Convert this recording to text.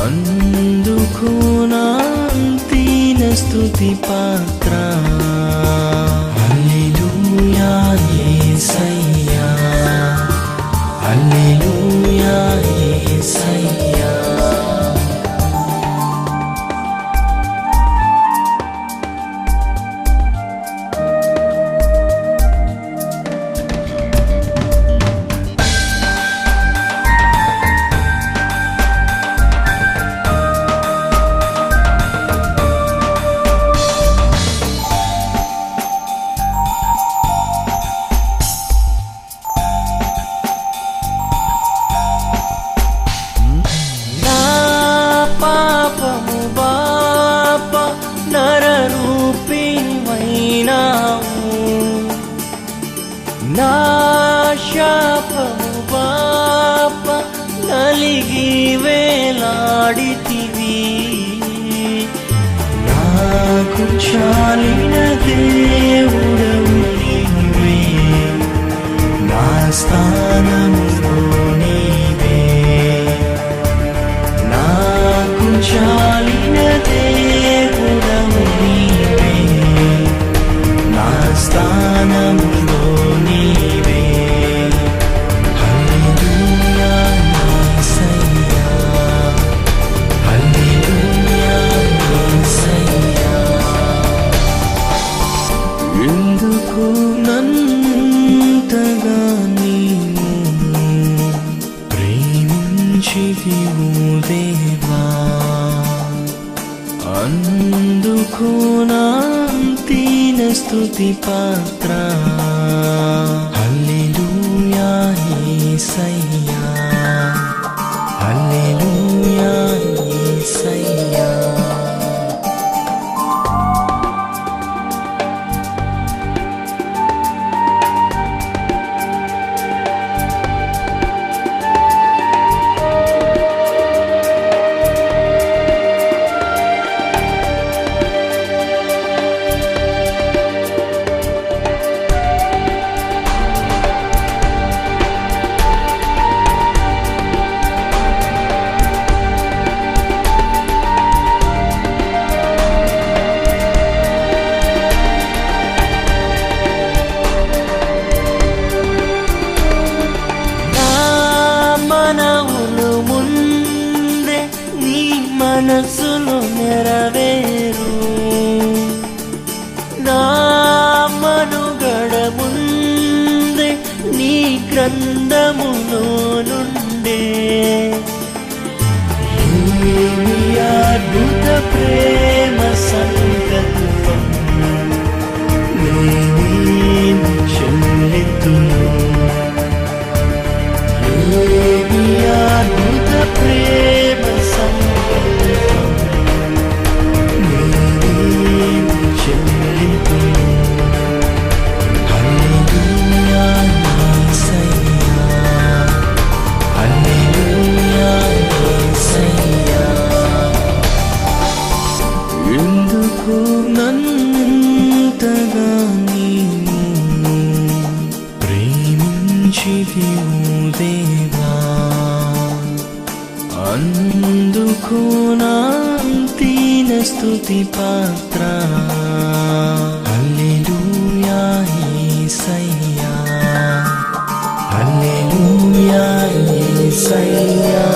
అందుకు నా అంతిన స్తుతి పాత్ర. హల్లెలూయా యేసయ్యా, హల్లెలూయా యేసయ్యా. పాపము బాప నరరూపివైనావు, నా శాపము బాప నలిగి వేలాడితివి. నాకు చాలిన దేవుడవు నీవే, నా స్థానములో నీవే. నాకు చాలిన దేవుడవు నీవే, నా స్థానములో నీవే. హల్లెలూయా యేసయ్యా, హల్లెలూయా యేసయ్యా. ఎందుకు నన్నంతగా నీవు ప్రేమించితివు దేవా, అందుకు నా అంతిన స్తుతి పాత్ర. హల్లెలూయా యేసయ్యా, హల్లెలూయా యేసయ్యా. మనసులో నెరవేరు, నా మనుగడ ముందే నీ గ్రంథములో నుండే. ఏమి అద్భుత ప్రేమ సంకల్పం, నేనేమి చెల్లితును. ఏమి అద్భుత ప్రేమ సంకల్పం, నేనేమి చెల్లితును. హల్లెలూయా యేసయ్యా, హల్లెలూయా యేసయ్యా. ఎందుకు నన్నంతగా నీవు ప్రేమించితివు దేవా, అందుకు నా అంతిన స్తుతి పాత్ర. హల్లెలూయా యేసయ్యా, హల్లెలూయా యేసయ్యా.